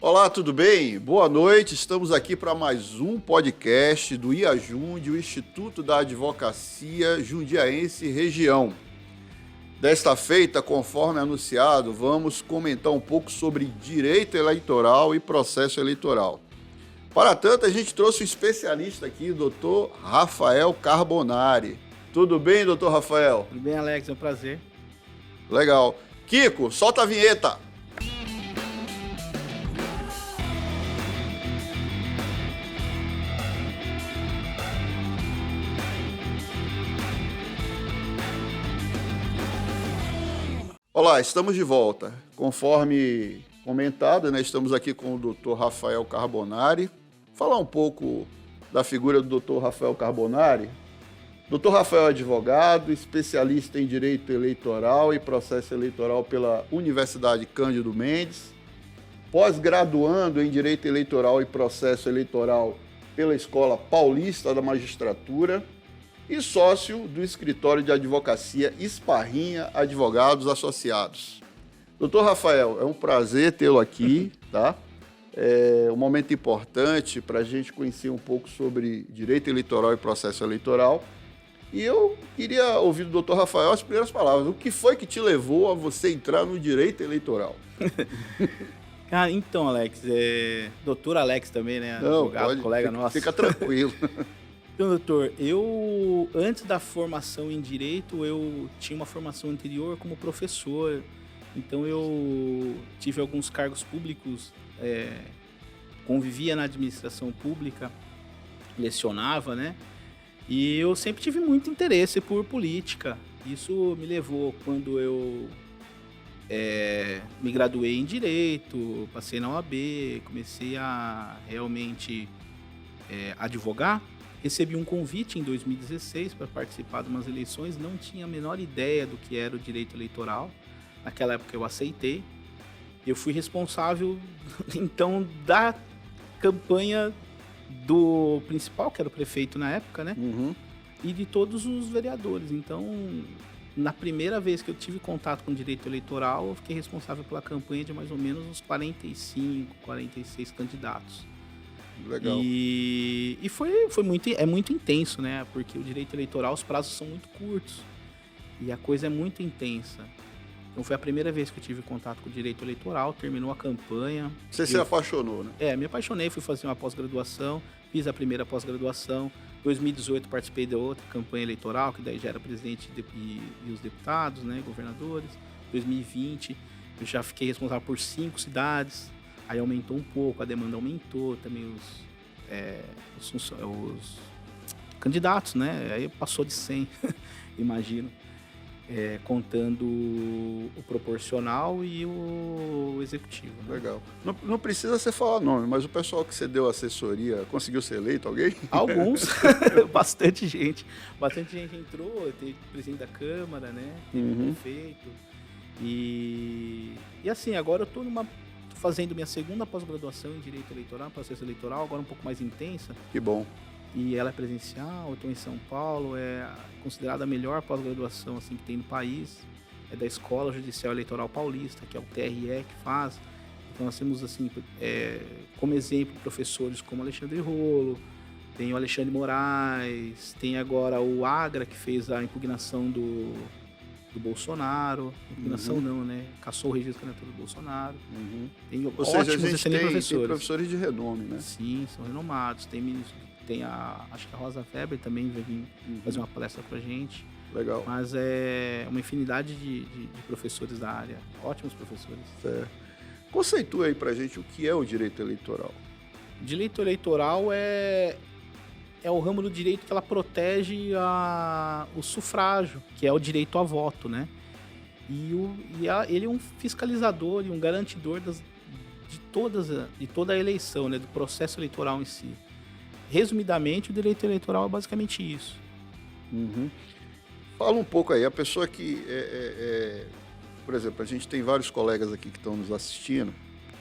Olá, tudo bem? Boa noite, estamos aqui para mais um podcast do IAJUND, o Instituto da Advocacia Jundiaense Região. Desta feita, conforme anunciado, vamos comentar um pouco sobre direito eleitoral e processo eleitoral. Para tanto, a gente trouxe um especialista aqui, o doutor Rafael Carbonari. Tudo bem, doutor Rafael? Tudo bem, Alex, é um prazer. Legal. Kiko, solta a vinheta! Olá, estamos de volta. Conforme comentado, estamos aqui com o Dr. Rafael Carbonari. Falar um pouco da figura do Dr. Rafael Carbonari. Dr. Rafael é advogado, especialista em Direito Eleitoral e Processo Eleitoral pela Universidade Cândido Mendes, pós-graduando em Direito Eleitoral e Processo Eleitoral pela Escola Paulista da Magistratura e sócio do escritório de advocacia Esparrinha Advogados Associados. Doutor Rafael, é um prazer tê-lo aqui, tá? É um momento importante para a gente conhecer um pouco sobre direito eleitoral e processo eleitoral. E eu queria ouvir do doutor Rafael as primeiras palavras. O que foi que te levou a você entrar no direito eleitoral? Então, Alex, doutor Alex também, né? Não, Advogado, pode, colega nosso. Fica tranquilo. Então, doutor, antes da formação em Direito, eu tinha uma formação anterior como professor. Então, eu tive alguns cargos públicos, convivia na administração pública, lecionava, né? E eu sempre tive muito interesse por política. Isso me levou, quando eu me graduei em Direito, passei na OAB, comecei a realmente advogar. Recebi um convite em 2016 para participar de umas eleições, não tinha a menor ideia do que era o direito eleitoral. Naquela época eu aceitei. Eu fui responsável, então, da campanha do principal, que era o prefeito na época, né? Uhum. E de todos os vereadores. Então, na primeira vez que eu tive contato com o direito eleitoral, eu fiquei responsável pela campanha de mais ou menos uns 45, 46 candidatos. Legal. E foi muito intenso, né? Porque o direito eleitoral, os prazos são muito curtos. E a coisa é muito intensa. Então foi a primeira vez que eu tive contato com o direito eleitoral, terminou a campanha. Você se apaixonou, né? Me apaixonei, fui fazer uma pós-graduação, fiz a primeira pós-graduação. 2018 participei da outra campanha eleitoral, que daí já era presidente e os deputados, né, governadores. 2020 eu já fiquei responsável por 5 cidades. Aí aumentou um pouco, a demanda aumentou, também os candidatos, né? Aí passou de 100, imagino, contando o proporcional e o executivo. Né? Legal. Não precisa você falar nome, mas o pessoal que você deu assessoria conseguiu ser eleito, alguém? Alguns, bastante gente. Bastante gente entrou, teve presidente da Câmara, né? Teve prefeito. E assim, agora eu estou fazendo minha segunda pós-graduação em Direito Eleitoral, processo eleitoral, agora um pouco mais intensa. Que bom. E ela é presencial, eu estou em São Paulo, é considerada a melhor pós-graduação assim, que tem no país. É da Escola Judicial Eleitoral Paulista, que é o TRE que faz. Então nós temos, assim, como exemplo, professores como Alexandre Rolo, tem o Alexandre Moraes, tem agora o Agra, que fez a impugnação do Bolsonaro. Impugnação não, né? Cassou o registro de candidatura do Bolsonaro. Tem Ou seja, a gente tem professores. professores de renome, né? Sim, são renomados. Tem acho que a Rosa Weber também vai vir fazer uma palestra pra gente. Legal. Mas é uma infinidade de professores da área. Ótimos professores. Certo. Conceitua aí pra gente o que é o direito eleitoral. Direito eleitoral é o ramo do direito que ela protege o sufrágio, que é o direito a voto, né? Ele é um fiscalizador e um garantidor de toda a eleição, né? Do processo eleitoral em si. Resumidamente, o direito eleitoral é basicamente isso. Fala um pouco aí, a pessoa que, por exemplo, a gente tem vários colegas aqui que estão nos assistindo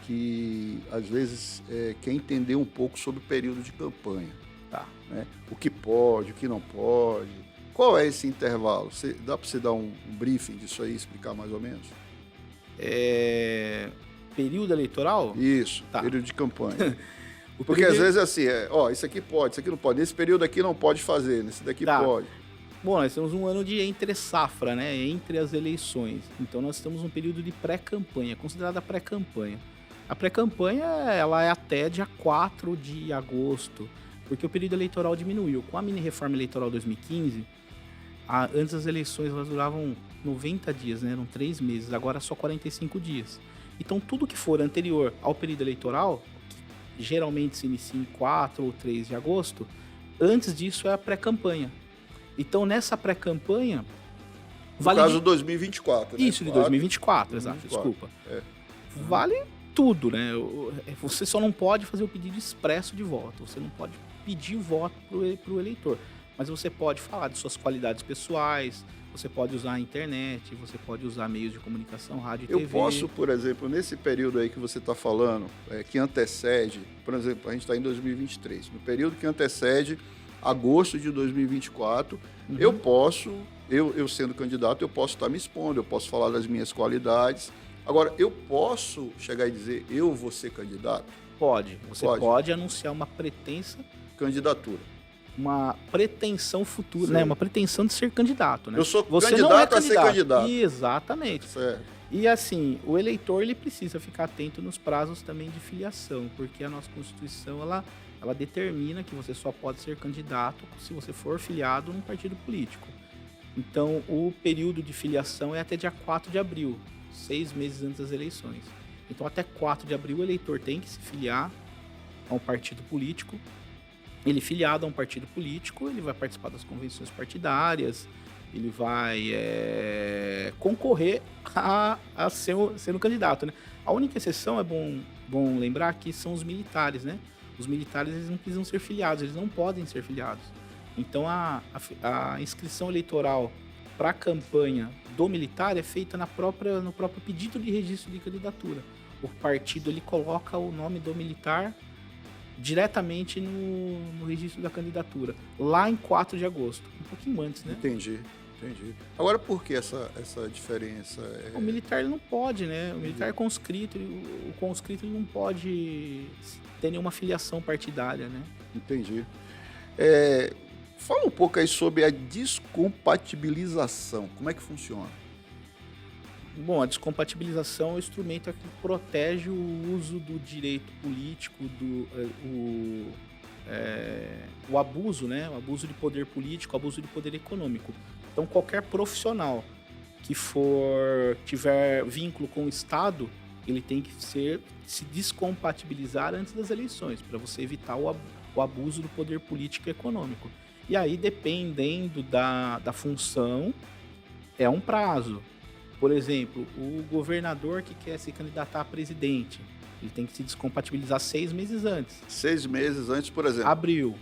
que, às vezes, quer entender um pouco sobre o período de campanha. Tá. Né? O que pode, o que não pode. Qual é esse intervalo? Dá para você dar um briefing disso aí, explicar mais ou menos? período eleitoral? Isso, Tá. período de campanha. O Porque período- às vezes é assim, isso aqui pode, isso aqui não pode. Nesse período aqui não pode fazer, nesse daqui Tá. pode. Bom, nós temos um ano de entre safra, né? Entre as eleições. Então nós temos um período de pré-campanha, considerada pré-campanha. A pré-campanha, ela é até dia 4 de agosto, porque o período eleitoral diminuiu. Com a mini-reforma eleitoral 2015, antes as eleições elas duravam 90 dias, né? Eram 3 meses, agora só 45 dias. Então tudo que for anterior ao período eleitoral, que geralmente se inicia em 4 ou 3 de agosto, antes disso é a pré-campanha. Então, nessa pré-campanha... No caso 2024, né? Isso, de 2024, exato, 2024. desculpa. É. Vale tudo, né? Você só não pode fazer o pedido expresso de voto. Você não pode pedir voto pro eleitor. Mas você pode falar de suas qualidades pessoais, você pode usar a internet, você pode usar meios de comunicação, rádio e Eu TV. posso, por exemplo, nesse período aí que você está falando, que antecede, por exemplo, a gente está em 2023, no período que antecede agosto de 2024, eu posso, eu sendo candidato, eu posso estar me expondo, eu posso falar das minhas qualidades. Agora, eu posso chegar e dizer, eu vou ser candidato? Pode. Você pode anunciar uma pretensa... Candidatura. Uma pretensão futura, Sim. né? Uma pretensão de ser candidato, né? Eu sou Você candidato não é a ser candidato. Exatamente. Certo. E assim, o eleitor ele precisa ficar atento nos prazos também de filiação, porque a nossa Constituição ela determina que você só pode ser candidato se você for filiado num partido político. Então, o período de filiação é até dia 4 de abril, 6 meses antes das eleições. Então, até 4 de abril, o eleitor tem que se filiar a um partido político. Ele filiado a um partido político, ele vai participar das convenções partidárias, ele vai concorrer a ser um candidato, né? A única exceção, é bom lembrar, que são os militares, né? Os militares eles não precisam ser filiados, eles não podem ser filiados. Então a inscrição eleitoral para a campanha do militar é feita no próprio pedido de registro de candidatura. O partido ele coloca o nome do militar diretamente no registro da candidatura, lá em 4 de agosto, um pouquinho antes, né? Entendi. Agora, por que essa diferença? O militar ele não pode, né? O militar é conscrito, o conscrito ele não pode ter nenhuma filiação partidária, né? Entendi. Fala um pouco aí sobre a descompatibilização. Como é que funciona? Bom, a descompatibilização é o instrumento que protege o uso do direito político, o abuso, né? O abuso de poder político, o abuso de poder econômico. Então, qualquer profissional que tiver vínculo com o Estado, ele tem que se descompatibilizar antes das eleições, para você evitar o abuso do poder político e econômico. E aí, dependendo da função, é um prazo. Por exemplo, o governador que quer se candidatar a presidente, ele tem que se descompatibilizar 6 meses antes. 6 meses antes, por exemplo. Abril.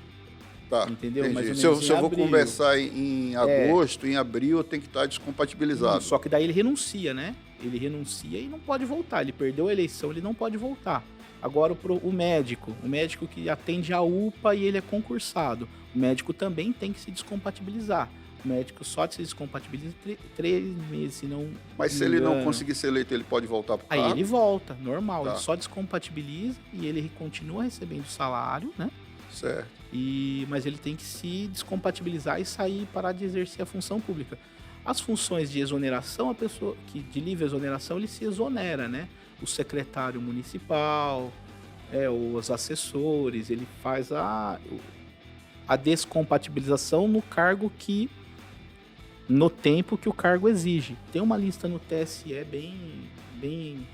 Tá, entendeu? entendi. Mais ou Se eu menos em vou abril. conversar em agosto, em abril, eu tenho que estar descompatibilizado. Só que daí ele renuncia, né? Ele renuncia e não pode voltar. Ele perdeu a eleição, ele não pode voltar. Agora o médico que atende a UPA e ele é concursado, o médico também tem que se descompatibilizar. O médico só se descompatibiliza 3 meses, se não... Mas se ele não conseguir ser eleito, ele pode voltar para o cargo? Aí ele volta, normal. Tá. Ele só descompatibiliza e ele continua recebendo salário, né? Certo. Mas ele tem que se descompatibilizar e sair e parar de exercer a função pública. As funções de exoneração, a pessoa de livre exoneração, ele se exonera, né? O secretário municipal, os assessores, ele faz a descompatibilização no cargo no tempo que o cargo exige. Tem uma lista no TSE bem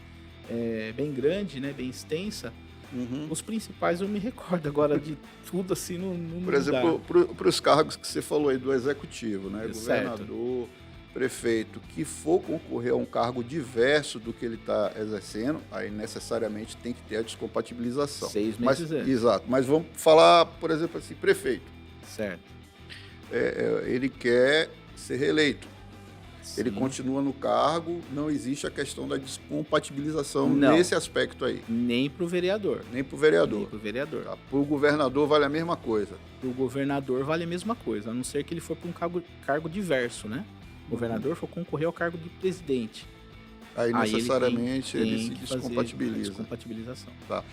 grande, né? Bem extensa. Uhum. Os principais eu me recordo agora de tudo assim não Por exemplo, para os cargos que você falou aí do executivo, né? Certo. Governador, prefeito, que for concorrer a um cargo diverso do que ele está exercendo, aí necessariamente tem que ter a descompatibilização. 6 meses antes. Exato. Mas vamos falar, por exemplo, assim, prefeito. Certo. Ele quer ser reeleito. Sim. Ele continua no cargo, não existe a questão da descompatibilização Não. nesse aspecto aí. Nem pro vereador. Nem para o vereador. Nem pro vereador. Tá? Para o governador vale a mesma coisa. Pro governador vale a mesma coisa, a não ser que ele for para um cargo diverso, né? O governador for concorrer ao cargo de presidente. Aí necessariamente ele se tem que descompatibiliza. fazer a descompatibilização. Tá.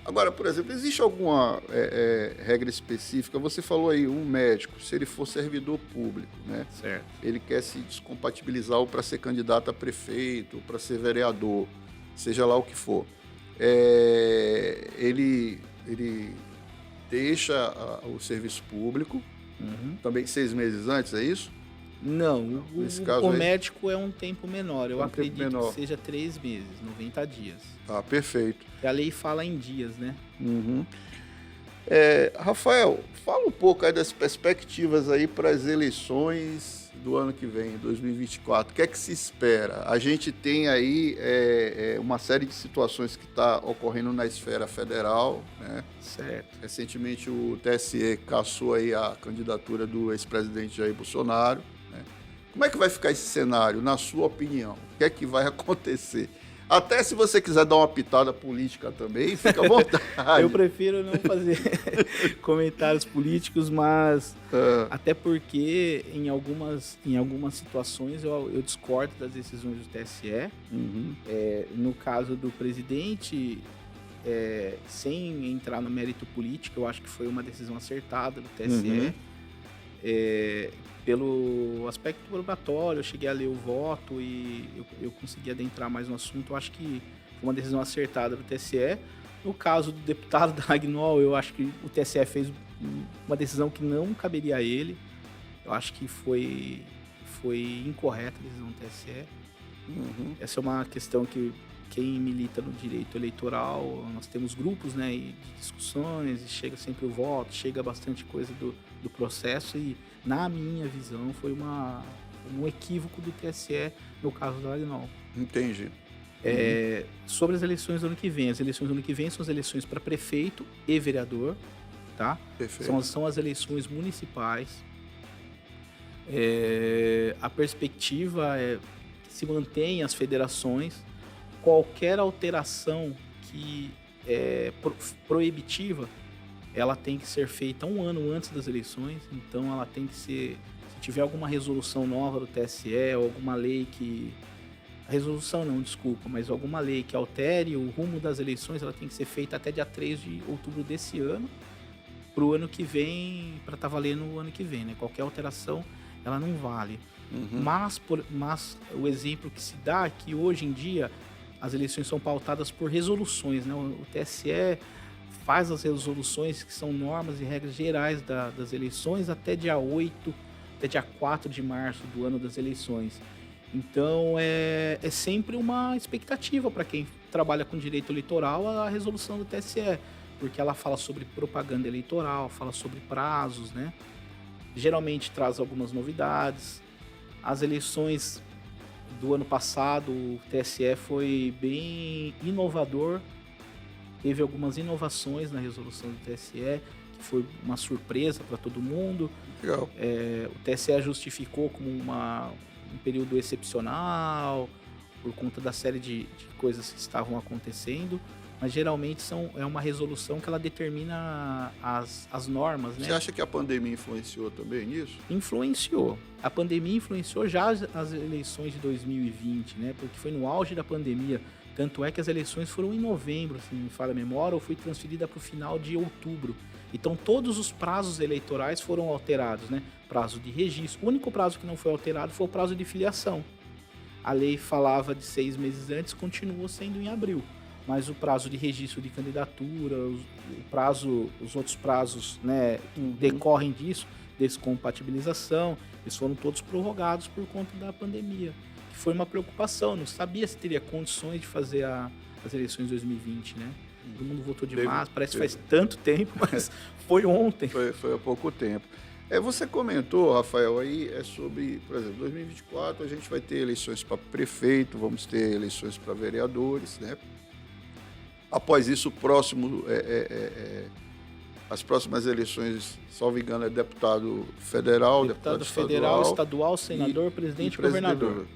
Agora, por exemplo, existe alguma regra específica? Você falou aí, um médico, se ele for servidor público, né? Certo. Ele quer se descompatibilizar ou para ser candidato a prefeito, ou para ser vereador, seja lá o que for. Ele deixa o serviço público, também 6 meses antes, é isso? Não, Nesse caso o aí, médico é um tempo menor. Eu um tempo acredito menor. que seja 3 meses, 90 dias. Tá, perfeito. E a lei fala em dias, né? Uhum. Rafael, fala um pouco aí das perspectivas aí para as eleições do ano que vem, 2024. O que é que se espera? A gente tem aí uma série de situações que está ocorrendo na esfera federal, né? Certo. Recentemente o TSE cassou aí a candidatura do ex-presidente Jair Bolsonaro, né? Como é que vai ficar esse cenário, na sua opinião? O que é que vai acontecer? Até se você quiser dar uma pitada política também, fica à vontade. Eu prefiro não fazer comentários políticos, mas até porque em algumas situações eu discordo das decisões do TSE. Uhum. No caso do presidente, sem entrar no mérito político, eu acho que foi uma decisão acertada do TSE. Pelo aspecto probatório, eu cheguei a ler o voto e eu consegui adentrar mais no assunto. Eu acho que foi uma decisão acertada do TSE. No caso do deputado Dagnol, eu acho que o TSE fez uma decisão que não caberia a ele. Eu acho que foi incorreta a decisão do TSE. Essa é uma questão que quem milita no direito eleitoral, nós temos grupos, né, de discussões, e chega sempre o voto, chega bastante coisa do processo e, na minha visão, foi um equívoco do TSE no caso do Dagnol. Entendi. Sobre as eleições do ano que vem. As eleições do ano que vem são as eleições para prefeito e vereador, tá? Perfeito. São as eleições municipais. A perspectiva é que se mantenha as federações. Qualquer alteração que é proibitiva, ela tem que ser feita 1 ano antes das eleições. Então ela tem que ser, se tiver alguma resolução nova do TSE, ou alguma lei que... Resolução não, desculpa, mas alguma lei que altere o rumo das eleições, ela tem que ser feita até dia 3 de outubro desse ano, para o ano que vem, para estar valendo o ano que vem, né? Qualquer alteração, ela não vale. Mas o exemplo que se dá é que hoje em dia as eleições são pautadas por resoluções, né? O TSE faz as resoluções que são normas e regras gerais das eleições até dia 8, até dia 4 de março do ano das eleições. Então é sempre uma expectativa para quem trabalha com direito eleitoral a resolução do TSE, porque ela fala sobre propaganda eleitoral, fala sobre prazos, né? Geralmente traz algumas novidades. As eleições do ano passado, o TSE foi bem inovador, teve algumas inovações na resolução do TSE, que foi uma surpresa para todo mundo. Legal. O TSE justificou como um período excepcional, por conta da série de coisas que estavam acontecendo, mas geralmente é uma resolução que ela determina as normas, né? Você acha que a pandemia influenciou também nisso? Influenciou. A pandemia influenciou já as eleições de 2020, né? Porque foi no auge da pandemia. Tanto é que as eleições foram em novembro, se não me falha a memória, ou foi transferida para o final de outubro. Então todos os prazos eleitorais foram alterados, né? Prazo de registro. O único prazo que não foi alterado foi o prazo de filiação. A lei falava de 6 meses antes, continuou sendo em abril. Mas o prazo de registro de candidatura, os outros prazos, né, decorrem disso, descompatibilização, eles foram todos prorrogados por conta da pandemia. Que foi uma preocupação, não sabia se teria condições de fazer as eleições de 2020, né? Todo mundo votou de máscara, parece que faz tanto tempo, mas foi ontem. Foi há pouco tempo. Você comentou, Rafael, aí sobre, por exemplo, 2024 a gente vai ter eleições para prefeito, vamos ter eleições para vereadores, né? Após isso, as próximas eleições, salvo engano, é deputado federal, deputado federal, estadual, senador, presidente e governador.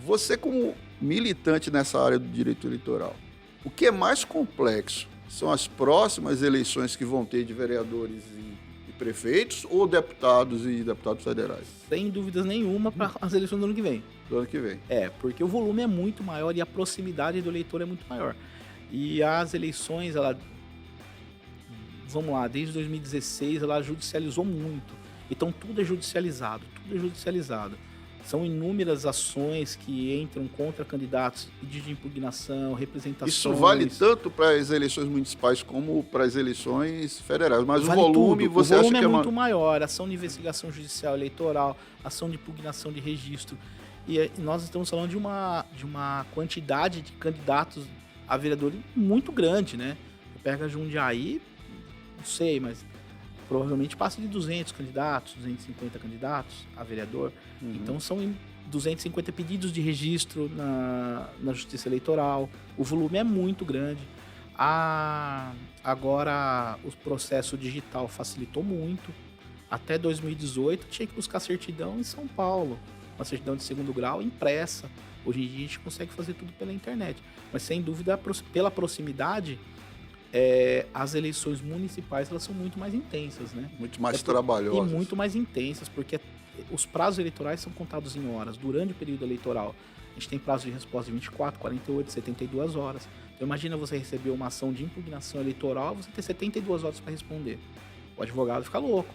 Você, como militante nessa área do direito eleitoral, o que é mais complexo são as próximas eleições que vão ter de vereadores e prefeitos ou deputados e deputados federais? Sem dúvidas nenhuma para as eleições do ano que vem. Do ano que vem. Porque o volume é muito maior e a proximidade do eleitor é muito maior. E as eleições, vamos lá, desde 2016 ela judicializou muito. Então tudo é judicializado. São inúmeras ações que entram contra candidatos, pedidos de impugnação, representações. Isso vale tanto para as eleições municipais como para as eleições federais. Mas vale o volume, tudo. você o volume acha que é muito maior. Ação de investigação judicial eleitoral, ação de impugnação de registro. E nós estamos falando de uma quantidade de candidatos a vereador muito grande, né? Pega Jundiaí, não sei, mas provavelmente passa de 200 candidatos, 250 candidatos a vereador. Então são 250 pedidos de registro na Justiça Eleitoral. O volume é muito grande. Agora o processo digital facilitou muito. Até 2018 tinha que buscar certidão em São Paulo. Uma certidão de 2º grau impressa. Hoje em dia a gente consegue fazer tudo pela internet. Mas sem dúvida, pela proximidade, as eleições municipais elas são muito mais intensas, né? Muito mais trabalhosas. E muito mais intensas, porque os prazos eleitorais são contados em horas. Durante o período eleitoral, a gente tem prazo de resposta de 24, 48, 72 horas. Então imagina você receber uma ação de impugnação eleitoral, você ter 72 horas para responder. O advogado fica louco.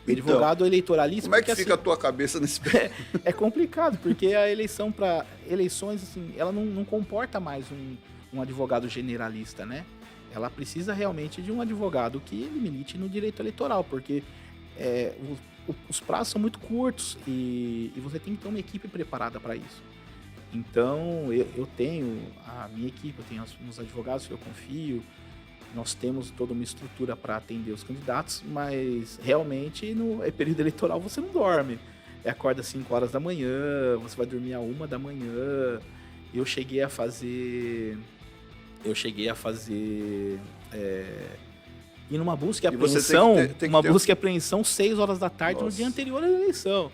O advogado eleitoralista... Como é que fica a tua cabeça nesse período? É complicado, porque a eleição para eleições, assim, ela não comporta mais um advogado generalista, né? Ela precisa realmente de um advogado que ele milite no direito eleitoral, porque os prazos são muito curtos e você tem que ter uma equipe preparada para isso. Então, eu tenho a minha equipe, eu tenho uns advogados que eu confio, nós temos toda uma estrutura para atender os candidatos, mas realmente no período eleitoral você não dorme. Acorda às 5 horas da manhã, você vai dormir às 1 da manhã. Eu cheguei a fazer ir numa busca e apreensão, busca e apreensão 6 horas da tarde. Nossa. No dia anterior à eleição.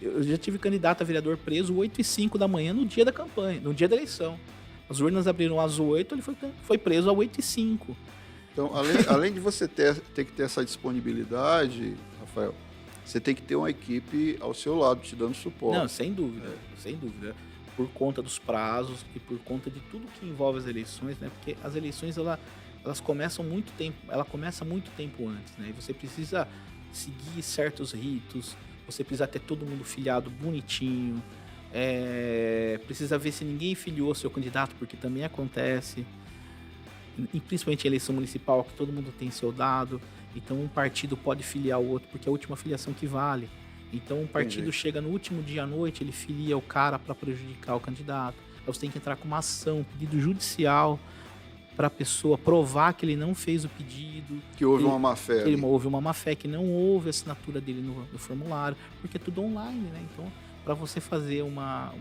Eu já tive candidato a vereador preso 8h05 da manhã no dia da campanha, no dia da eleição. As urnas abriram às 8, ele foi preso às 8h05. Então, além de você ter que ter essa disponibilidade, Rafael, você tem que ter uma equipe ao seu lado, te dando suporte. Não, sem dúvida, sem dúvida. Por conta dos prazos e por conta de tudo que envolve as eleições, né? Porque as eleições, elas começam muito tempo, ela começa muito tempo antes, né? E você precisa seguir certos ritos, você precisa ter todo mundo filiado bonitinho, precisa ver se ninguém filiou seu candidato, porque também acontece, e principalmente em eleição municipal, que todo mundo tem seu dado, então um partido pode filiar o outro, porque é a última filiação que vale. Então um partido chega no último dia à noite, ele filia o cara para prejudicar o candidato. Aí você tem que entrar com uma ação, pedido judicial, para a pessoa provar que ele não fez o pedido. Que houve uma má-fé. Que houve uma má-fé, que não houve a assinatura dele no formulário, porque é tudo online, né? Então, para você fazer uma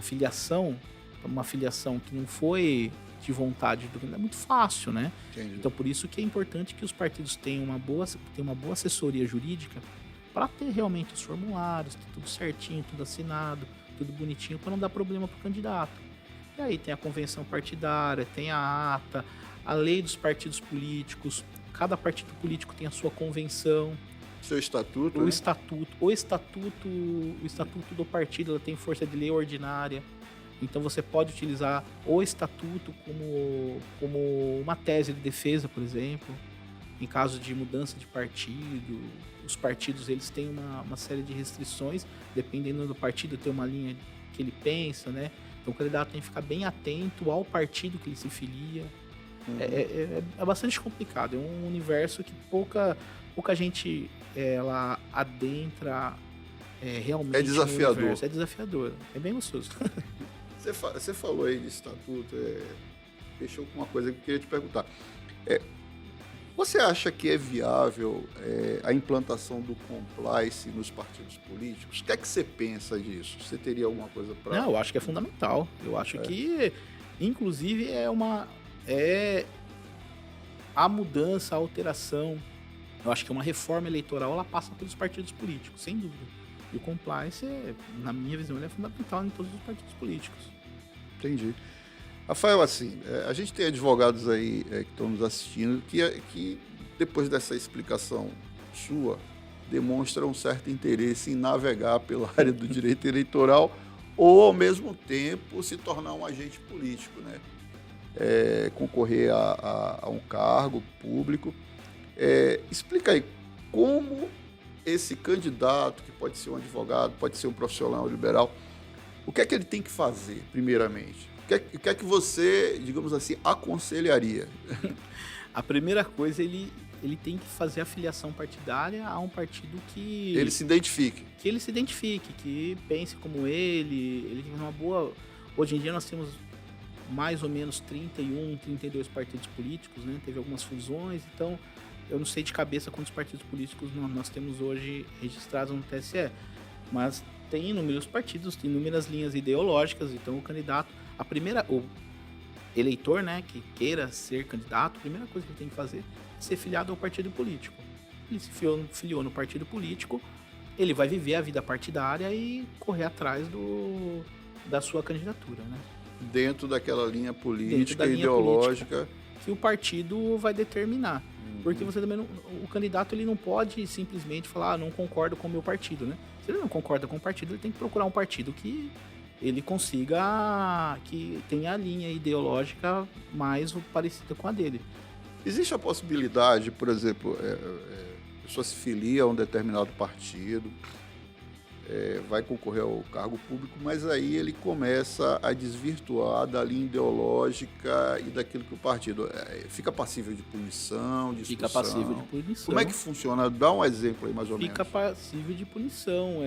filiação que não foi de vontade do é muito fácil, né? Entendi. Então, por isso que é importante que os partidos tenham uma boa assessoria jurídica para ter realmente os formulários, ter tudo certinho, tudo assinado, tudo bonitinho, para não dar problema para o candidato. E aí tem a convenção partidária, tem a ata, a lei dos partidos políticos, cada partido político tem a sua convenção. Seu estatuto, o né? O estatuto do partido, ela tem força de lei ordinária. Então você pode utilizar o estatuto como uma tese de defesa, por exemplo. Em caso de mudança de partido, os partidos eles têm uma série de restrições, dependendo do partido tem uma linha que ele pensa, né? Então o candidato tem que ficar bem atento ao partido que ele se filia. Uhum. É bastante complicado, é um universo que pouca gente ela adentra realmente. É desafiador. É desafiador, é bem gostoso. Você falou aí de estatuto, fechou com uma coisa que eu queria te perguntar. Você acha que é viável a implantação do compliance nos partidos políticos? O que é que você pensa disso? Você teria alguma coisa para... Não, eu acho que é fundamental. Eu acho que, inclusive, a mudança, a alteração. Eu acho que uma reforma eleitoral ela passa pelos partidos políticos, sem dúvida. E o compliance, na minha visão, ele é fundamental em todos os partidos políticos. Entendi. Rafael, assim, a gente tem advogados aí que estão nos assistindo que depois dessa explicação sua, demonstra um certo interesse em navegar pela área do direito eleitoral ou, ao mesmo tempo, se tornar um agente político, né? Concorrer a um cargo público. Explica aí como esse candidato, que pode ser um advogado, pode ser um profissional liberal, o que é que ele tem que fazer, primeiramente? O que é que você, digamos assim, aconselharia? A primeira coisa, ele tem que fazer a filiação partidária a um partido que... Ele se identifique. Que ele se identifique, que pense como ele tem uma boa... Hoje em dia nós temos mais ou menos 31, 32 partidos políticos, né? Teve algumas fusões, então eu não sei de cabeça quantos partidos políticos nós temos hoje registrados no TSE, mas tem inúmeros partidos, tem inúmeras linhas ideológicas, então o candidato, o eleitor, né, que queira ser candidato, a primeira coisa que ele tem que fazer é ser filiado ao partido político. Ele se filiou no partido político, ele vai viver a vida partidária e correr atrás da sua candidatura, né? Dentro daquela linha política, ideológica que o partido vai determinar. Porque você também o candidato ele não pode simplesmente falar, não concordo com o meu partido, né? Se ele não concorda com o partido, ele tem que procurar um partido que ele consiga, que tenha a linha ideológica mais parecida com a dele. Existe a possibilidade, por exemplo, a pessoa se filia a um determinado partido, vai concorrer ao cargo público, mas aí ele começa a desvirtuar da linha ideológica e daquilo que o partido... fica passível de punição, de expulsão. Fica passível de punição. Como é que funciona? Dá um exemplo aí, mais ou menos. Fica passível de punição.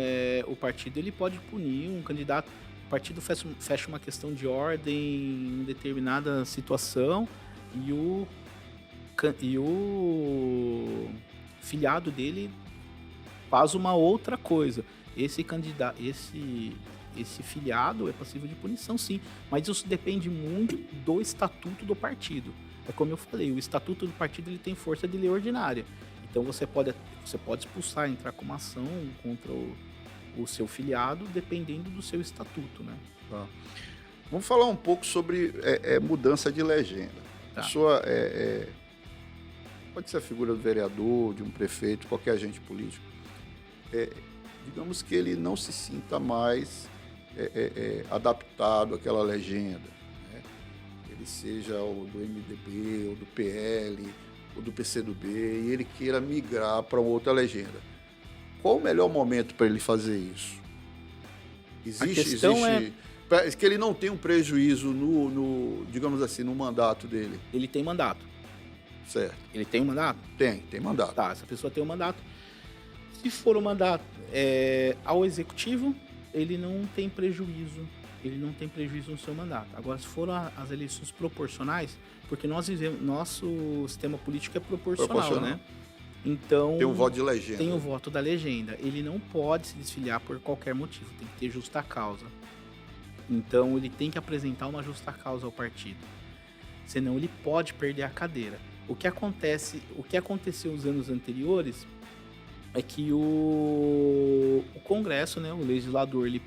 O partido ele pode punir um candidato. O partido fecha uma questão de ordem em determinada situação e o filiado dele faz uma outra coisa. Esse candidato, esse filiado é passível de punição, sim, mas isso depende muito do estatuto do partido. É como eu falei, o estatuto do partido ele tem força de lei ordinária. Então você pode expulsar, entrar com uma ação contra o seu filiado, dependendo do seu estatuto, né? Tá. Vamos falar um pouco sobre mudança de legenda. Tá. A pessoa pode ser a figura do vereador, de um prefeito, qualquer agente político. Digamos que ele não se sinta mais adaptado àquela legenda, né? Ele seja o do MDB, ou do PL, ou do PCdoB, e ele queira migrar para outra legenda. Qual o melhor momento para ele fazer isso? Existe que ele não tem um prejuízo digamos assim, no mandato dele. Ele tem mandato. Certo. Ele tem um mandato? Tem mandato. Tá, essa pessoa tem um mandato. Se for um mandato ao executivo, ele não tem prejuízo. Ele não tem prejuízo no seu mandato. Agora, se for as eleições proporcionais, porque nosso sistema político é proporcional, né? Então, tem um voto de legenda. Tem o voto da legenda. Ele não pode se desfiliar por qualquer motivo. Tem que ter justa causa. Então, ele tem que apresentar uma justa causa ao partido. Senão, ele pode perder a cadeira. O que aconteceu nos anos anteriores é que o Congresso, né, o legislador, ele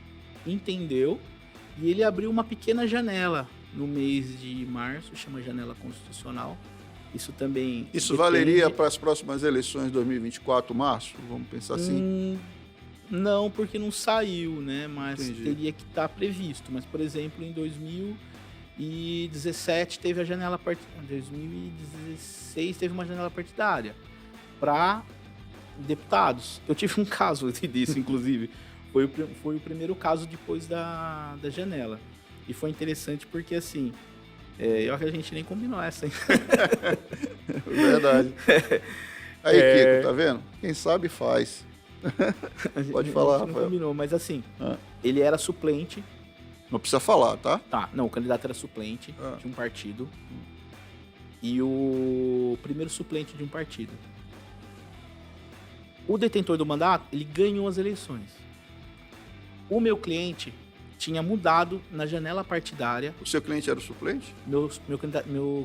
entendeu e ele abriu uma pequena janela no mês de março, chama janela constitucional. Isso também... Isso valeria para as próximas eleições de 2024, março? Vamos pensar assim? Não, porque não saiu, né? Mas Entendi. Teria que estar previsto. Mas, por exemplo, em 2017 teve a janela partidária. Em 2016 teve uma janela partidária para deputados. Eu tive um caso disso, inclusive. Foi o primeiro caso depois da janela. E foi interessante porque, assim, eu acho que a gente nem combinou essa, hein? Verdade. Aí, Kiko, tá vendo? Quem sabe faz. Pode falar, Rafael. Não combinou, mas assim, Ah. ele era suplente. Não precisa falar, tá? Tá, não, o candidato era suplente de um partido. E o primeiro suplente de um partido. O detentor do mandato, ele ganhou as eleições. O meu cliente tinha mudado na janela partidária. O seu cliente era o suplente? Meu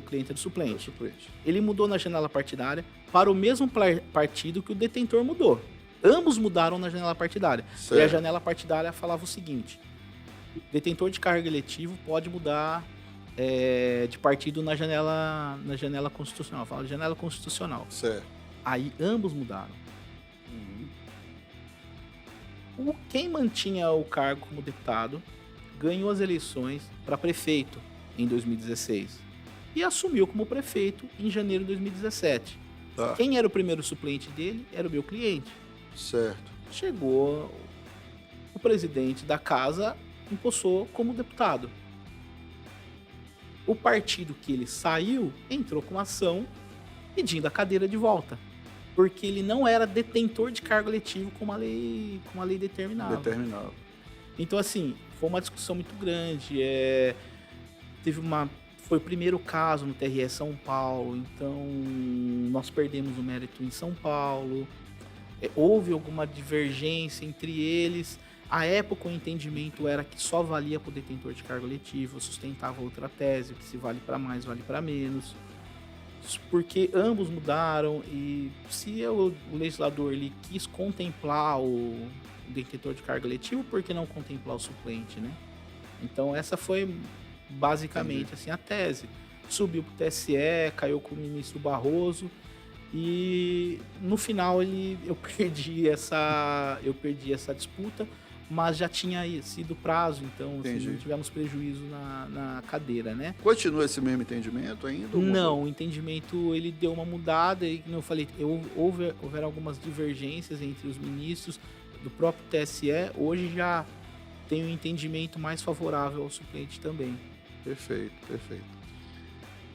cliente era o suplente. Era o suplente. Ele mudou na janela partidária para o mesmo partido que o detentor mudou. Ambos mudaram na janela partidária. Certo. E a janela partidária falava o seguinte: detentor de cargo eletivo pode mudar de partido na janela constitucional. Fala janela constitucional. Certo. Aí ambos mudaram. Quem mantinha o cargo como deputado ganhou as eleições para prefeito em 2016 e assumiu como prefeito em janeiro de 2017. Tá. Quem era o primeiro suplente dele era o meu cliente. Certo. Chegou o presidente da casa, empossou como deputado. O partido que ele saiu entrou com ação pedindo a cadeira de volta, porque ele não era detentor de cargo eletivo como a lei determinava. Então, assim, foi uma discussão muito grande. Foi o primeiro caso no TRE São Paulo, então nós perdemos o mérito em São Paulo. Houve alguma divergência entre eles. À época, o entendimento era que só valia para o detentor de cargo eletivo. Eu sustentava outra tese, que se vale para mais, vale para menos. Porque ambos mudaram e se o legislador ele quis contemplar o detentor de cargo eletivo, por que não contemplar o suplente, né? Então essa foi basicamente assim, a tese. Subiu para o TSE, caiu com o ministro Barroso e no final eu perdi essa disputa, mas já tinha sido prazo, então assim, não tivemos prejuízo na cadeira, né? Continua esse mesmo entendimento ainda? Não, o entendimento ele deu uma mudada e, como eu falei, houveram algumas divergências entre os ministros do próprio TSE. Hoje já tem um entendimento mais favorável ao suplente também. Perfeito.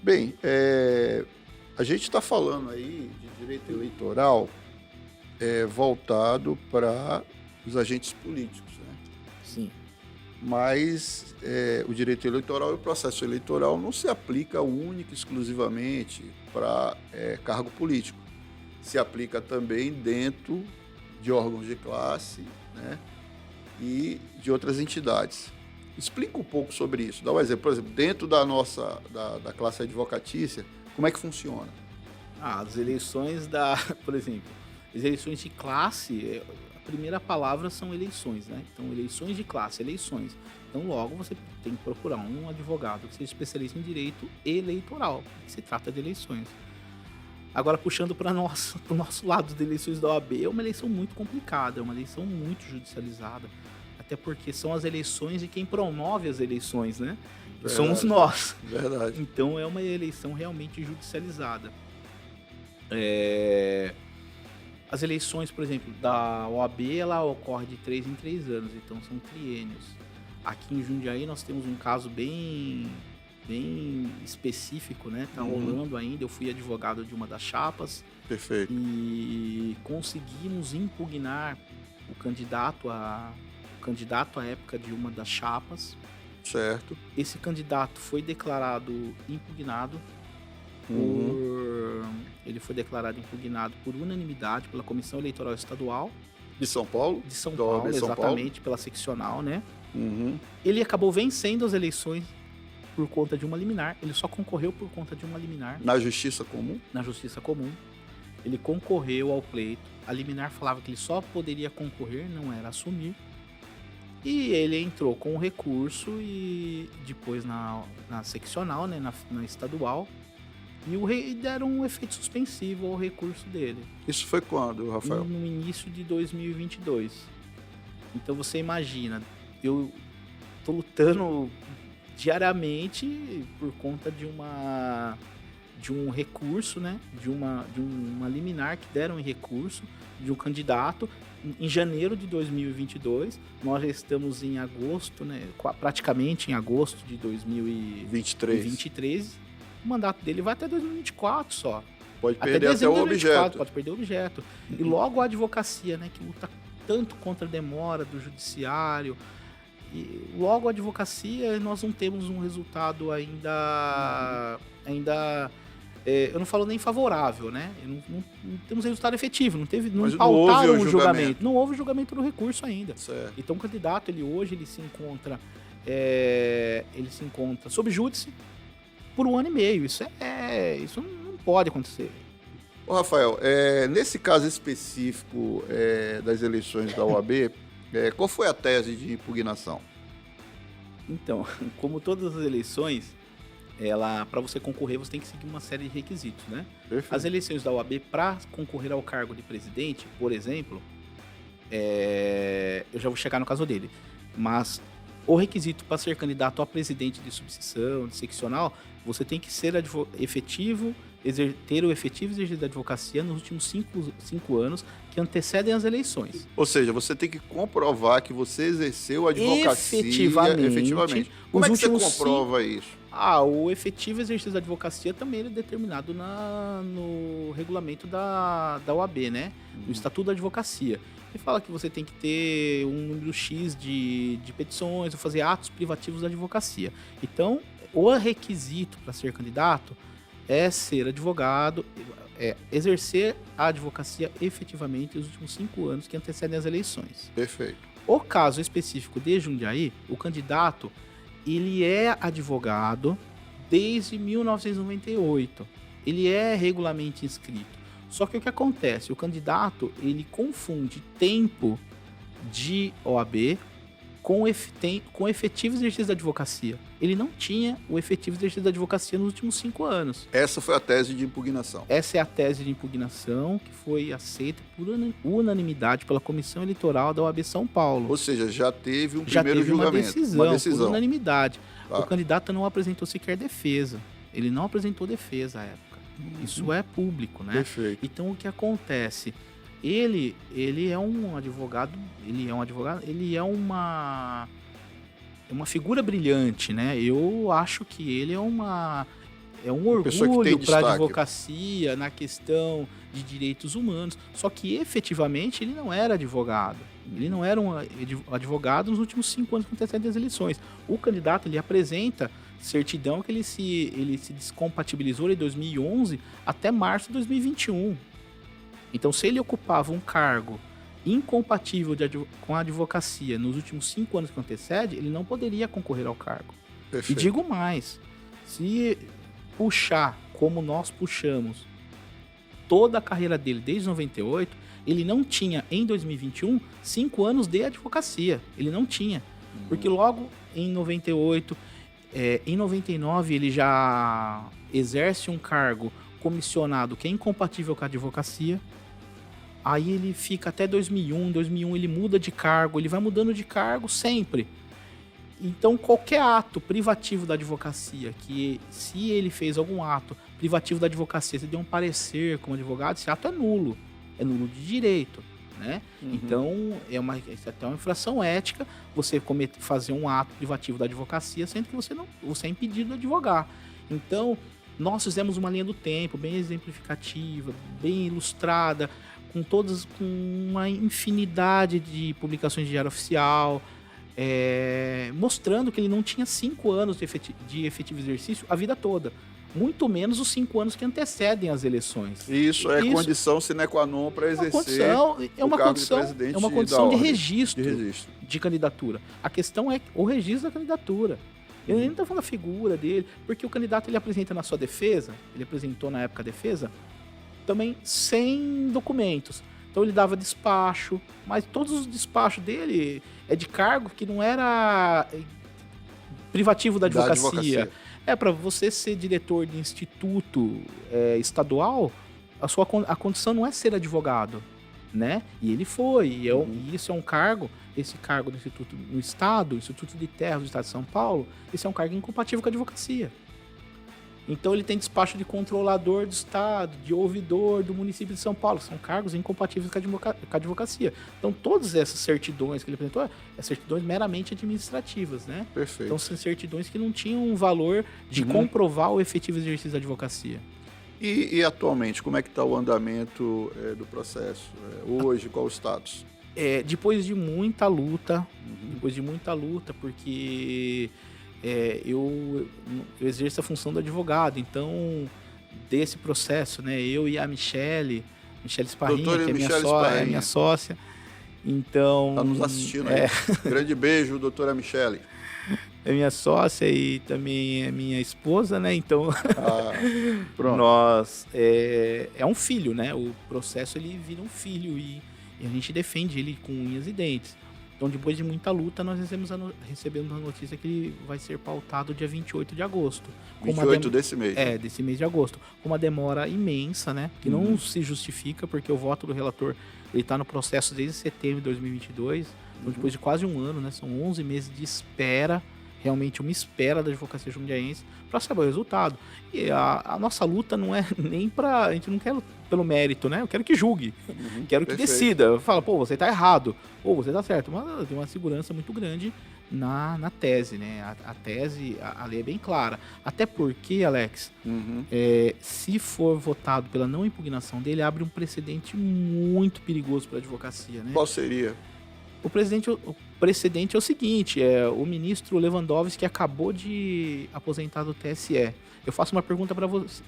Bem, a gente está falando aí de direito eleitoral voltado para os agentes políticos, né? Sim. Mas o direito eleitoral e o processo eleitoral não se aplica única e exclusivamente para cargo político. Se aplica também dentro de órgãos de classe, né, e de outras entidades. Explica um pouco sobre isso. Dá um exemplo. Por exemplo, dentro da nossa da classe advocatícia, como é que funciona? As eleições por exemplo, as eleições de classe, a primeira palavra são eleições, né? Então, eleições de classe, eleições. Então, logo você tem que procurar um advogado que seja especialista em direito eleitoral, que se trata de eleições. Agora, puxando para o nosso lado de eleições da OAB, é uma eleição muito complicada, é uma eleição muito judicializada, até porque são as eleições de quem promove as eleições, né? Verdade. Somos nós. Verdade. Então, é uma eleição realmente judicializada. As eleições, por exemplo, da OAB, ela ocorre de 3 em 3 anos, então são triênios. Aqui em Jundiaí nós temos um caso bem específico, né? Tá rolando ainda. Eu fui advogado de uma das chapas. Perfeito. E conseguimos impugnar o candidato à época de uma das chapas. Certo. Esse candidato foi declarado impugnado ele foi declarado impugnado por unanimidade pela Comissão Eleitoral Estadual de São Paulo? De São Paulo, exatamente, pela seccional, né? Ele acabou vencendo as eleições por conta de uma liminar. Ele só concorreu por conta de uma liminar. Na Justiça Comum? Na Justiça Comum. Ele concorreu ao pleito. A liminar falava que ele só poderia concorrer, não era assumir. E ele entrou com o recurso e depois na seccional, né, na estadual. E deram um efeito suspensivo ao recurso dele. Isso foi quando, Rafael? No início de 2022. Então você imagina, eu tô lutando diariamente por conta de um recurso, né? De uma liminar que deram em recurso de um candidato em janeiro de 2022. Nós já estamos em agosto, né? Praticamente em agosto de 2023. O mandato dele vai até 2024 só. Pode perder até o objeto. Pode perder o objeto. E logo a advocacia, né, que luta tanto contra a demora do judiciário. E logo a advocacia, nós não temos um resultado ainda eu não falo nem favorável, né? Não temos resultado efetivo, não pautaram o julgamento. Não houve julgamento do recurso ainda. Certo. Então o candidato, ele se encontra sob júdice por 1 ano e meio. Isso não pode acontecer. Ô, Rafael, nesse caso específico das eleições da OAB, qual foi a tese de impugnação? Então, como todas as eleições, para você concorrer, você tem que seguir uma série de requisitos, né? Perfeito. As eleições da OAB, para concorrer ao cargo de presidente, por exemplo, eu já vou chegar no caso dele, mas o requisito para ser candidato a presidente de subseção, de seccional, você tem que ser efetivo, ter o efetivo exercício da advocacia nos últimos 5 anos que antecedem as eleições. Ou seja, você tem que comprovar que você exerceu a advocacia efetivamente. Como é que você comprova isso? O efetivo exercício da advocacia também é determinado no regulamento da OAB, né? No Estatuto da Advocacia. Ele fala que você tem que ter um número X de petições ou fazer atos privativos da advocacia. Então, o requisito para ser candidato é ser advogado, exercer a advocacia efetivamente nos últimos 5 anos que antecedem as eleições. Perfeito. O caso específico de Jundiaí, o candidato, ele é advogado desde 1998. Ele é regularmente inscrito. Só que o que acontece? O candidato, ele confunde tempo de OAB com efetivo exercício da advocacia. Ele não tinha o efetivo exercício da advocacia nos últimos 5 anos. Essa foi a tese de impugnação. Essa é a tese de impugnação que foi aceita por unanimidade pela Comissão Eleitoral da OAB São Paulo. Ou seja, já teve um primeiro julgamento. Uma decisão. Por unanimidade. Tá. O candidato não apresentou sequer defesa. Ele não apresentou defesa à época. Isso é público, né? Perfeito. Então, o que acontece? Ele é um advogado, ele é uma figura brilhante, né? Eu acho que ele é um orgulho para a advocacia na questão de direitos humanos. Só que efetivamente ele não era advogado. Ele não era um advogado nos últimos 5 anos que antecedem as eleições. O candidato, ele apresenta certidão que ele se descompatibilizou em 2011 até março de 2021. Então, se ele ocupava um cargo incompatível com a advocacia nos últimos 5 anos que antecede, ele não poderia concorrer ao cargo. Perfeito. E digo mais, se puxar como nós puxamos toda a carreira dele desde 98, ele não tinha, em 2021, 5 anos de advocacia. Ele não tinha. Porque logo em 98, em 99, ele já exerce um cargo comissionado que é incompatível com a advocacia. Aí ele fica até 2001. Em 2001 ele muda de cargo, ele vai mudando de cargo sempre. Então, qualquer ato privativo da advocacia, que se ele fez algum ato privativo da advocacia, se deu um parecer como advogado, esse ato é nulo de direito, né? Então, é até uma infração ética você fazer um ato privativo da advocacia, sendo que você é impedido de advogar. Então, nós fizemos uma linha do tempo bem exemplificativa, bem ilustrada, com uma infinidade de publicações de diário oficial, mostrando que ele não tinha 5 anos de efetivo exercício a vida toda, muito menos os 5 anos que antecedem as eleições. Isso é condição sine qua non para exercer o cargo de presidente. É uma condição de registro de candidatura. A questão é o registro da candidatura. Ele nem está falando da figura dele, porque o candidato ele apresenta na sua defesa, ele apresentou na época a defesa, também sem documentos. Então ele dava despacho, mas todos os despachos dele é de cargo que não era privativo da advocacia. Para você ser diretor de instituto estadual, a condição não é ser advogado, né? E ele foi, e isso é um cargo, esse cargo do instituto no estado, Instituto de Terras do Estado de São Paulo, esse é um cargo incompatível com a advocacia. Então ele tem despacho de controlador do estado, de ouvidor do município de São Paulo, são cargos incompatíveis com a advocacia. Então todas essas certidões que ele apresentou, certidões meramente administrativas, né? Perfeito. Então são certidões que não tinham um valor de comprovar o efetivo exercício da advocacia. E atualmente, como é que está o andamento do processo? Hoje, qual o status? Depois de muita luta, porque eu exerço a função do advogado, então desse processo, né, eu e a Michele Sparrinha, que é minha sócia, então... Está nos assistindo aí. Grande beijo, doutora Michele. É minha sócia e também é minha esposa, né, então pronto. Nós... É um filho, né, o processo ele vira um filho e a gente defende ele com unhas e dentes. Então, depois de muita luta, nós recebemos a notícia que ele vai ser pautado dia 28 de agosto. 28 desse mês. Desse mês de agosto. Com uma demora imensa, né? Que não se justifica, porque o voto do relator Ele está no processo desde setembro de 2022, então depois de quase um ano, né? São 11 meses de espera, realmente uma espera da advocacia jundiaense para saber o resultado. E a nossa luta não é nem para... A gente não quer pelo mérito, né? Eu quero que julgue, quero que decida. Fala, pô, você tá errado, ou você tá certo. Mas tem uma segurança muito grande na tese, né? A tese, a lei é bem clara. Até porque, Alex, se for votado pela não impugnação dele, abre um precedente muito perigoso para a advocacia, né? Qual seria? O precedente é o seguinte, o ministro Lewandowski acabou de aposentar do TSE. Eu faço uma pergunta para você,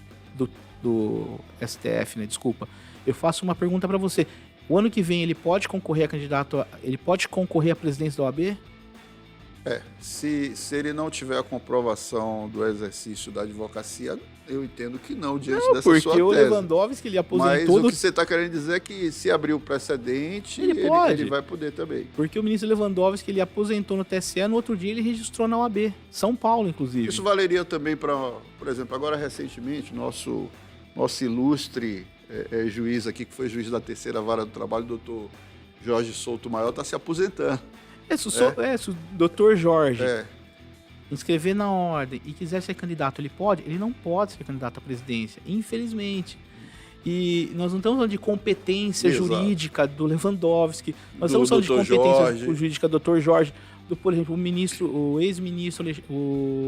do STF, né? Desculpa. Eu faço uma pergunta para você. O ano que vem ele pode concorrer ele pode concorrer à presidência da OAB? Se ele não tiver a comprovação do exercício da advocacia, eu entendo que não, diante dessa sua tese. Porque o Lewandowski, ele aposentou... Mas o que você está querendo dizer é que se abrir o precedente, ele vai poder também. Porque o ministro Lewandowski, ele aposentou no TSE, no outro dia ele registrou na OAB, São Paulo, inclusive. Isso valeria também para, por exemplo, agora recentemente, nosso ilustre juiz aqui, que foi juiz da terceira vara do trabalho, o doutor Jorge Souto Maior, está se aposentando. Se o doutor Jorge inscrever na ordem e quiser ser candidato, ele pode? Ele não pode ser candidato à presidência, infelizmente. E nós não estamos falando de competência jurídica do Lewandowski, nós estamos falando de competência jurídica do doutor Jorge, por exemplo, o ex-ministro,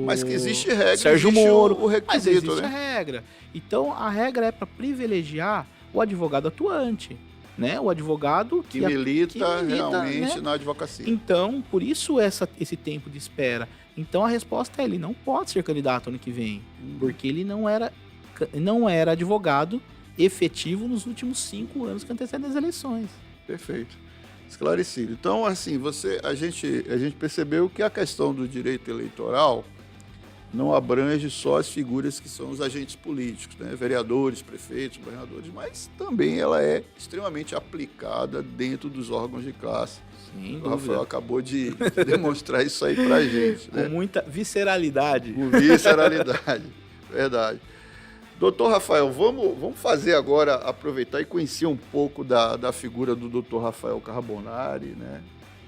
mas que existe regra, Sérgio Moro, o requisito, mas existe a regra. Então, a regra é para privilegiar o advogado atuante, né? O advogado que milita realmente, né? Na advocacia. Então, por isso esse tempo de espera. Então, a resposta é: ele não pode ser candidato ano que vem, porque ele não era advogado efetivo nos últimos 5 anos que antecedem as eleições. Perfeito. Esclarecido. Então, assim, a gente percebeu que a questão do direito eleitoral não abrange só as figuras que são os agentes políticos, né? Vereadores, prefeitos, governadores, mas também ela é extremamente aplicada dentro dos órgãos de classe. Sim, o Rafael acabou de demonstrar isso aí pra gente. Com muita visceralidade. Com visceralidade, verdade. Doutor Rafael, vamos fazer agora, aproveitar e conhecer um pouco da figura do doutor Rafael Carbonari, né?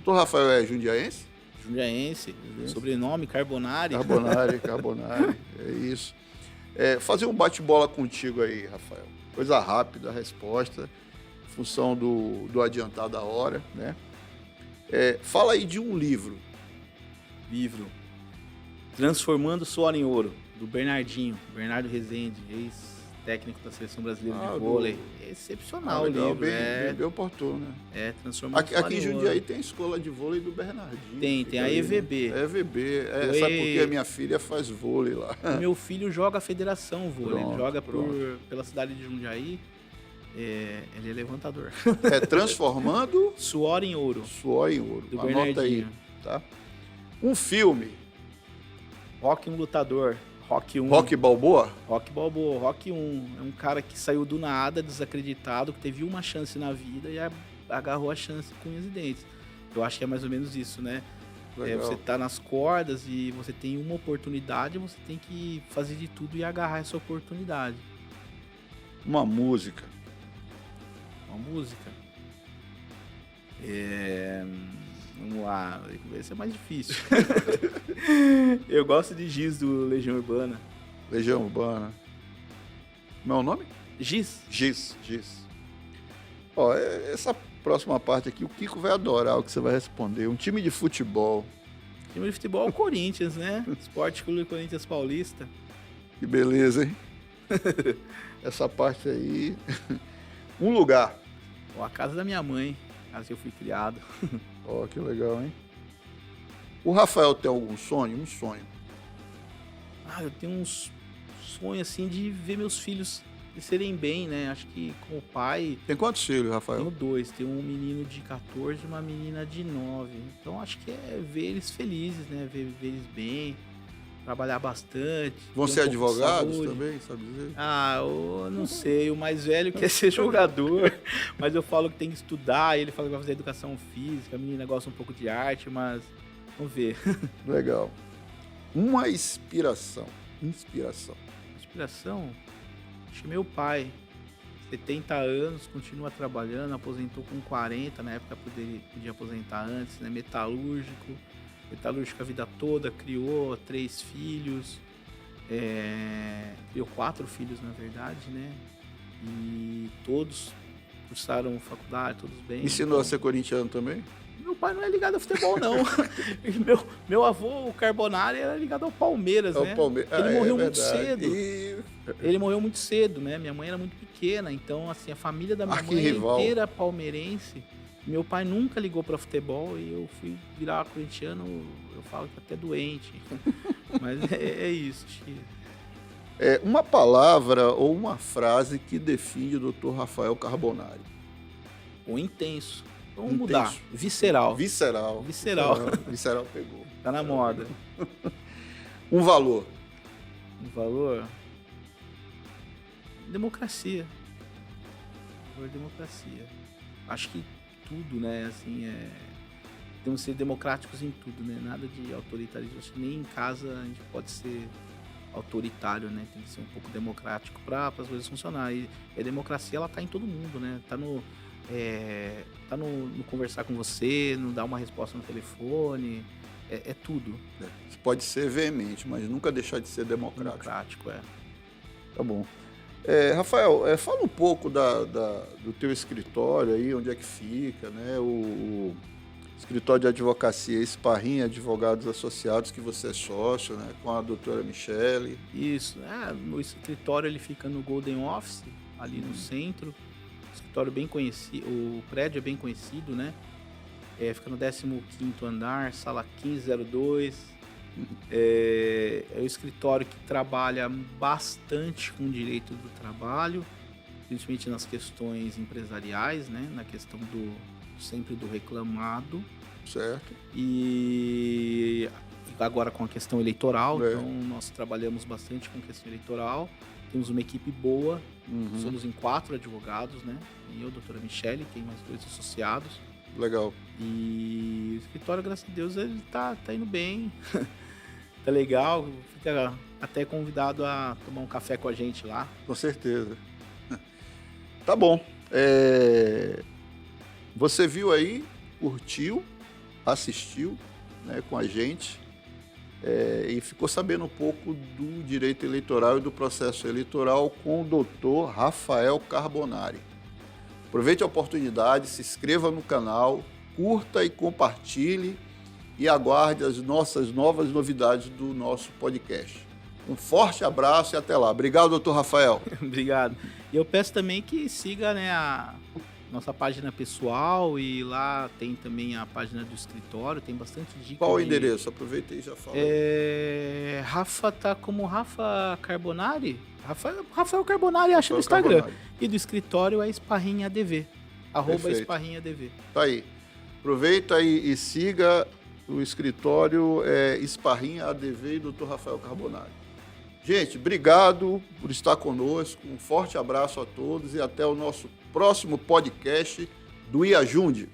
Doutor Rafael é jundiaense? Jundiaense, sobrenome Carbonari. Carbonari, é isso. Fazer um bate-bola contigo aí, Rafael. Coisa rápida, a resposta, em função do adiantar da hora, né? Fala aí de um livro. Transformando Suor em Ouro, do Bernardo Rezende, ex-técnico da Seleção Brasileira de Vôlei. Excepcional o livro. Bem oportuno, né? Transformando Suor em Ouro. Aqui em Jundiaí tem a escola de vôlei do Bernardinho. Tem a EVB. Sabe por que a minha filha faz vôlei lá? O meu filho joga a Federação Vôlei, ele joga pela cidade de Jundiaí. Ele é levantador. Transformando Suor em Ouro. Suor em Ouro. Do Anota Bernardinho. aí, tá? Um filme. Rock um Lutador. Rock 1. Rock Balboa? Rock Balboa. Rock 1. É um cara que saiu do nada, desacreditado, que teve uma chance na vida e agarrou a chance com unhas e dentes. Eu acho que é mais ou menos isso, né? Você tá nas cordas e você tem uma oportunidade, você tem que fazer de tudo e agarrar essa oportunidade. Uma música. Vamos lá, esse é mais difícil. Eu gosto de Giz do Legião Urbana. Legião Urbana. Como é o nome? Giz. Ó, essa próxima parte aqui, o Kiko vai adorar o que você vai responder. Um time de futebol. Time de futebol é o Corinthians, né? Esporte Clube Corinthians Paulista. Que beleza, hein? Essa parte aí. Um lugar. A casa da minha mãe, a casa que eu fui criado. Ó, que legal, hein? O Rafael tem algum sonho? Um sonho. Eu tenho uns sonhos, assim, de ver meus filhos serem bem, né? Acho que com o pai... Tem quantos filhos, Rafael? Tenho 2. Tenho um menino de 14 e uma menina de 9. Então, acho que é ver eles felizes, né? Ver eles bem, trabalhar bastante. Vão ser advogados também, sabe dizer? Eu não sei. O mais velho quer ser jogador, mas eu falo que tem que estudar. Ele fala que vai fazer educação física. A menina gosta um pouco de arte, mas vamos ver. Legal. Uma inspiração. Acho que meu pai. 70 anos, continua trabalhando, aposentou com 40, na época podia aposentar antes, né? Metalúrgico a vida toda, criou 3 filhos, criou 4 filhos, na verdade, né? E todos cursaram faculdade, todos bem. Ensinou a ser corintiano também? Meu pai não é ligado a futebol, não. meu avô, o Carbonari, era ligado ao Palmeiras, né? Ele morreu muito cedo. Ele morreu muito cedo, né? Minha mãe era muito pequena, então, assim, a família da minha mãe inteira palmeirense. Meu pai nunca ligou para futebol e eu fui virar corintiano, eu falo que até doente. Mas é isso, Chico. Uma palavra ou uma frase que define o Dr. Rafael Carbonari. O intenso. Vamos mudar. Visceral. Visceral pegou. Tá na moda. Um valor. Um valor? Democracia. Democracia. Acho que tudo, né? Assim, temos que ser democráticos em tudo, né? Nada de autoritarismo. Acho que nem em casa a gente pode ser autoritário, né? Tem que ser um pouco democrático para as coisas funcionarem. E a democracia, ela tá em todo mundo, né? Tá no conversar com você, no dar uma resposta no telefone, é tudo. Você pode ser veemente, mas nunca deixar de ser democrático. Tá bom. Rafael, fala um pouco do teu escritório aí, onde é que fica, né? O escritório de advocacia Esparrinha Advogados Associados, que você é sócio, né? Com a doutora Michele. Isso, o escritório ele fica no Golden Office, ali no centro. Escritório bem conhecido, o prédio é bem conhecido, né? Fica no 15º andar, sala 1502. É um escritório que trabalha bastante com o direito do trabalho, principalmente nas questões empresariais, né? Na questão sempre do reclamado. Certo. E agora com a questão eleitoral, então nós trabalhamos bastante com a questão eleitoral. Temos uma equipe boa, somos em 4 advogados, né? Eu, a doutora Michele, tem mais 2 associados. Legal. E o escritório, graças a Deus, ele tá indo bem. Tá legal. Fica até convidado a tomar um café com a gente lá. Com certeza. Tá bom. Você viu aí, curtiu, assistiu, né, com a gente. E ficou sabendo um pouco do direito eleitoral e do processo eleitoral com o doutor Rafael Carbonari. Aproveite a oportunidade, se inscreva no canal, curta e compartilhe e aguarde as nossas novas novidades do nosso podcast. Um forte abraço e até lá. Obrigado, doutor Rafael. Obrigado. E eu peço também que siga, né, a nossa página pessoal e lá tem também a página do escritório, tem bastante dicas. Qual o endereço? Aproveita e já fala. Rafa tá como Rafa Carbonari? Rafael Carbonari, acha no Instagram. Carbonari. E do escritório é Esparrinha ADV. @Esparrinha ADV. Tá aí. Aproveita e siga o escritório Esparrinha ADV e Dr. Rafael Carbonari. Gente, obrigado por estar conosco. Um forte abraço a todos e até o nosso próximo podcast do IAJUNDE.